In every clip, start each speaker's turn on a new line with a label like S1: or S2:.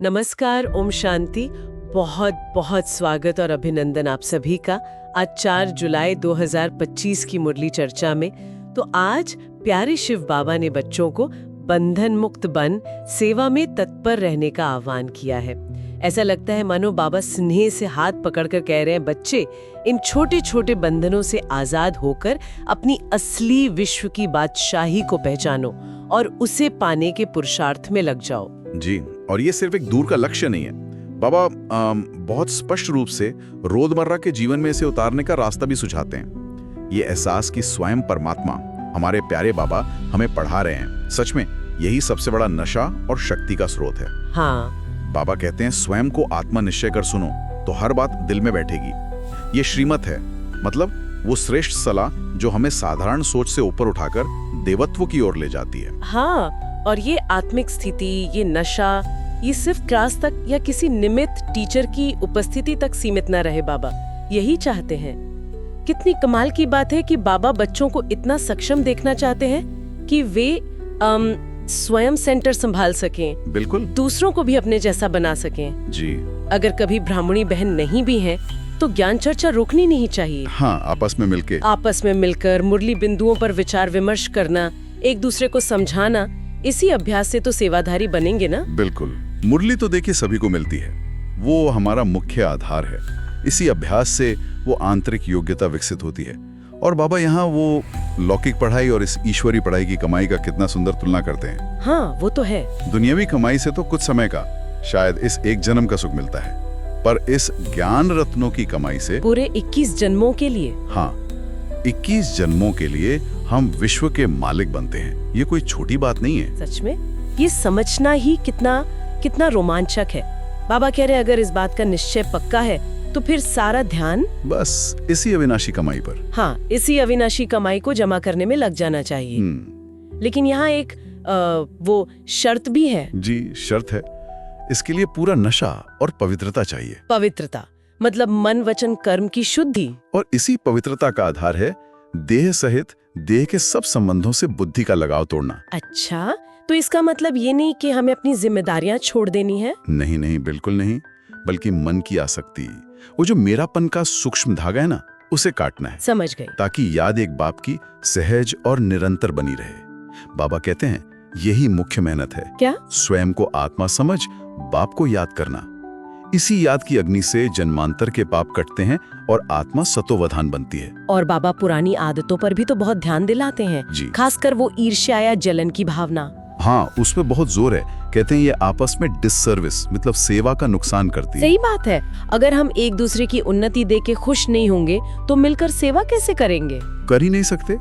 S1: नमस्कार, ओम शांति। बहुत बहुत स्वागत और अभिनंदन आप सभी का आज 4 जुलाई 2025 की मुरली चर्चा में। तो आज प्यारे शिव बाबा ने बच्चों को बंधन मुक्त बन सेवा में तत्पर रहने का आह्वान किया है। ऐसा लगता है मानो बाबा स्नेह से हाथ पकड़कर कह रहे हैं, बच्चे इन छोटे छोटे बंधनों से आजाद होकर अपनी असली विश्व की बादशाही को पहचानो और उसे पाने के पुरुषार्थ में लग जाओ।
S2: जी, और ये सिर्फ एक दूर का लक्ष्य नहीं है। बाबा बहुत स्पष्ट रूप से रोजमर्रा के जीवन में इसे उतारने का रास्ता भी सुझाते हैं। ये एहसास कि स्वयं परमात्मा, हमारे प्यारे बाबा हमें पढ़ा रहे हैं, सच में यही सबसे बड़ा नशा और शक्ति का स्रोत है।
S1: हाँ,
S2: बाबा कहते हैं स्वयं को आत्मा निश्चय कर सुनो तो हर बात दिल में बैठेगी। ये श्रीमत है, मतलब वो श्रेष्ठ सलाह जो हमें साधारण सोच से ऊपर उठाकर देवत्व की ओर ले जाती है।
S1: हाँ, और ये आत्मिक स्थिति, ये नशा, ये सिर्फ क्लास तक या किसी निमित्त टीचर की उपस्थिति तक सीमित न रहे। बाबा यही चाहते हैं। कितनी कमाल की बात है कि बाबा बच्चों को इतना सक्षम देखना चाहते हैं कि वे स्वयं सेंटर संभाल सकें,
S2: बिल्कुल,
S1: दूसरों को भी अपने जैसा बना सकें।
S2: जी,
S1: अगर कभी ब्राह्मणी बहन नहीं भी हैं, तो ज्ञान चर्चा रोकनी नहीं चाहिए।
S2: हाँ, आपस में मिलकर
S1: मुरली बिंदुओं पर विचार विमर्श करना, एक दूसरे को समझाना, इसी अभ्यास से तो सेवाधारी बनेंगे ना।
S2: बिल्कुल, मुरली तो देखिए सभी को मिलती है, वो हमारा मुख्य आधार है। इसी अभ्यास से वो आंतरिक योग्यता विकसित होती है। और बाबा यहाँ वो लौकिक पढ़ाई और इस ईश्वरी पढ़ाई की कमाई का कितना सुंदर तुलना करते हैं।
S1: हाँ, वो तो है।
S2: दुनियावी कमाई से तो कुछ समय का, शायद इस एक जन्म का सुख मिलता है, पर इस ज्ञान रत्नों की कमाई से
S1: पूरे 21 जन्मों के लिए,
S2: हाँ, 21 जन्मों के लिए हम विश्व के मालिक बनते हैं। ये कोई छोटी बात नहीं है।
S1: सच में ये समझना ही कितना रोमांचक है। बाबा कह रहे अगर इस बात का निश्चय पक्का है तो फिर सारा ध्यान
S2: बस इसी अविनाशी कमाई पर,
S1: हाँ, इसी अविनाशी कमाई को जमा करने में लग जाना चाहिए। लेकिन यहाँ एक वो शर्त भी है।
S2: जी, शर्त है। इसके लिए पूरा नशा और पवित्रता चाहिए।
S1: पवित्रता मतलब मन वचन कर्म की शुद्धि।
S2: और इसी पवित्रता का आधार है देह सहित देह के सब संबंधों से बुद्धि का लगाव तोड़ना।
S1: अच्छा, तो इसका मतलब ये नहीं कि हमें अपनी जिम्मेदारियां छोड़ देनी है।
S2: नहीं नहीं, बिल्कुल नहीं, बल्कि मन की आसक्ति, वो जो मेरापन का सूक्ष्म धागा है ना, उसे काटना है।
S1: समझ गई।
S2: ताकि याद एक बाप की सहज और निरंतर बनी रहे। बाबा कहते हैं यही मुख्य मेहनत है।
S1: क्या?
S2: स्वयं को आत्मा समझ बाप को याद करना। इसी याद की अग्नि से जन्मांतर के पाप कटते हैं और आत्मा सतोवधान बनती है।
S1: और बाबा पुरानी आदतों पर भी तो बहुत ध्यान दिलाते हैं, खासकर वो ईर्ष्या या जलन की भावना।
S2: हाँ, उसमें बहुत जोर है। कहते हैं ये आपस में डिससर्विस, मतलब सेवा का नुकसान करती है।
S1: सही बात है। अगर हम एक दूसरे की उन्नति देख के खुश नहीं होंगे तो मिलकर सेवा कैसे करेंगे?
S2: कर ही नहीं सकते।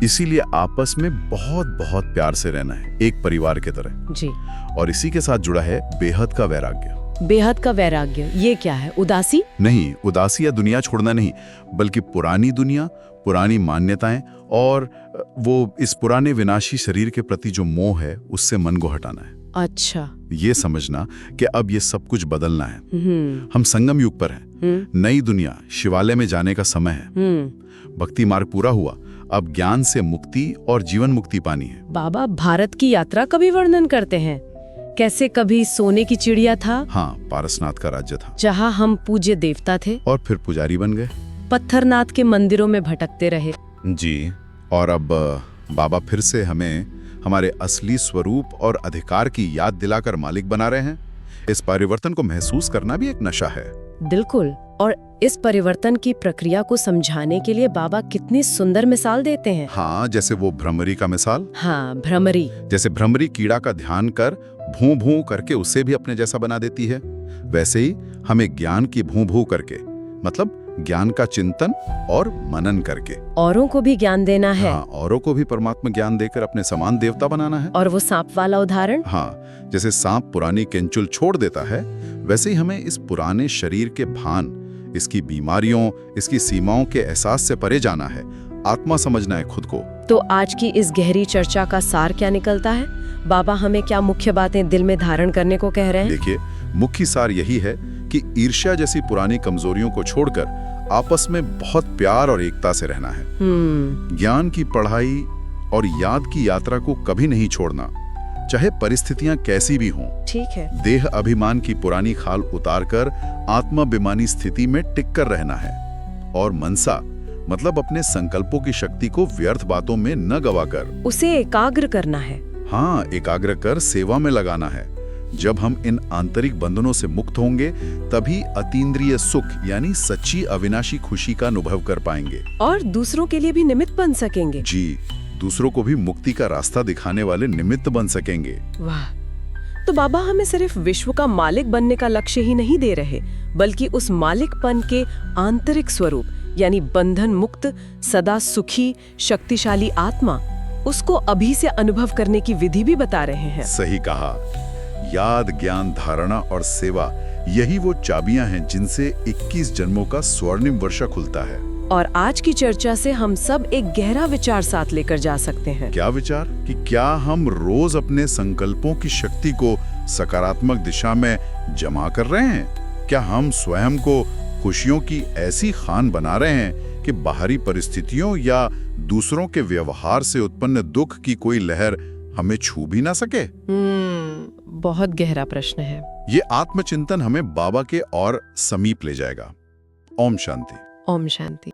S2: इसीलिए आपस में बहुत बहुत प्यार से रहना है, एक परिवार की तरह।
S1: जी।
S2: और इसी के साथ जुड़ा है बेहद का वैराग्य।
S1: बेहद का वैराग्य, ये क्या है? उदासी?
S2: नहीं, उदासी या दुनिया छोड़ना नहीं, बल्कि पुरानी दुनिया, पुरानी मान्यताएं और वो इस पुराने विनाशी शरीर के प्रति जो मोह है, उससे मन को हटाना है।
S1: अच्छा।
S2: ये समझना कि अब ये सब कुछ बदलना है। हम संगम युग पर हैं। नई दुनिया, शिवालय में जाने का समय है। भक्ति मार्ग पूरा हुआ, अब ज्ञान से मुक्ति और जीवन मुक्ति पानी है।
S1: बाबा भारत की यात्रा का भी वर्णन करते हैं। कैसे कभी सोने की चिड़िया था,
S2: हाँ, पारसनाथ का राज्य था,
S1: जहाँ हम पूज्य देवता थे,
S2: और फिर पुजारी बन गए।
S1: पत्थरनाथ के मंदिरों में भटकते रहे।
S2: जी, और अब बाबा फिर से हमें हमारे असली स्वरूप और अधिकार की याद दिलाकर मालिक बना रहे हैं। इस परिवर्तन को महसूस करना भी एक नशा है।
S1: बिल्कुल। और इस परिवर्तन की प्रक्रिया को समझाने के लिए बाबा कितनी सुंदर मिसाल देते हैं।
S2: हाँ, जैसे वो भ्रमरी का मिसाल।
S1: हाँ, भ्रमरी।
S2: जैसे भ्रमरी कीड़ा का ध्यान कर भूं भूं करके उसे भी अपने जैसा बना देती है, वैसे ही हमें ज्ञान की भूं भूं करके, मतलब ज्ञान का चिंतन और मनन करके
S1: औरों को भी ज्ञान देना है।
S2: हाँ, औरों को भी परमात्मा ज्ञान देकर अपने समान देवता बनाना है।
S1: और वो सांप वाला उदाहरण?
S2: हाँ, जैसे सांप पुरानी केंचुल छोड़ देता है, वैसे ही हमें इस पुराने शरीर के भान, इसकी बीमारियों, इसकी सीमाओं के एहसास से परे जाना है, आत्मा समझना है खुद को।
S1: तो आज की इस गहरी चर्चा का सार क्या निकलता है? बाबा हमें क्या मुख्य बातें दिल में धारण करने को कह रहे हैं?
S2: देखिए, मुख्य सार यही है कि ईर्ष्या जैसी पुरानी कमजोरियों को छोड़कर आपस में बहुत प्यार और एकता से रहना है। ज्ञान की पढ़ाई और याद की यात्रा को कभी नहीं छोड़ना। चाहे परिस्थितियां कैसी भी हों।
S1: ठीक है।
S2: देह अभिमान की पुरानी खाल उतारकर आत्माभिमानी स्थिति में टिक कर रहना है। और मनसा मतलब अपने संकल्पों की शक्ति को व्यर्थ बातों में न गवाकर
S1: उसे एकाग्र करना है।
S2: हाँ, एकाग्र कर सेवा में लगाना है। जब हम इन आंतरिक बंधनों से मुक्त होंगे तभी अतीन्द्रिय सुख यानी सच्ची अविनाशी खुशी का अनुभव कर पाएंगे
S1: और दूसरों के लिए भी निमित्त बन सकेंगे।
S2: जी, दूसरों को भी मुक्ति का रास्ता दिखाने वाले निमित्त बन सकेंगे।
S1: वाह, तो बाबा हमें सिर्फ विश्व का मालिक बनने का लक्ष्य ही नहीं दे रहे, बल्कि उस मालिकपन के आंतरिक स्वरूप यानी बंधन मुक्त, सदा सुखी, शक्तिशाली आत्मा, उसको अभी से अनुभव करने की विधि भी बता रहे हैं।
S2: सही कहा। याद, ज्ञान, धारणा और सेवा, यही वो चाबियां हैं जिनसे 21 जन्मों का स्वर्णिम वर्षा खुलता है।
S1: और आज की चर्चा से हम सब एक गहरा विचार साथ लेकर जा सकते हैं।
S2: क्या विचार? कि क्या हम रोज अपने संकल्पों की शक्ति को सकारात्मक दिशा में जमा कर रहे हैं? क्या हम स्वयं को खुशियों की ऐसी खान बना रहे हैं कि बाहरी परिस्थितियों या दूसरों के व्यवहार से उत्पन्न दुख की कोई लहर हमें छू भी ना सके?
S1: बहुत गहरा प्रश्न है।
S2: ये आत्मचिंतन हमें बाबा के और समीप ले जाएगा। ओम शांति।
S1: ओम शांति।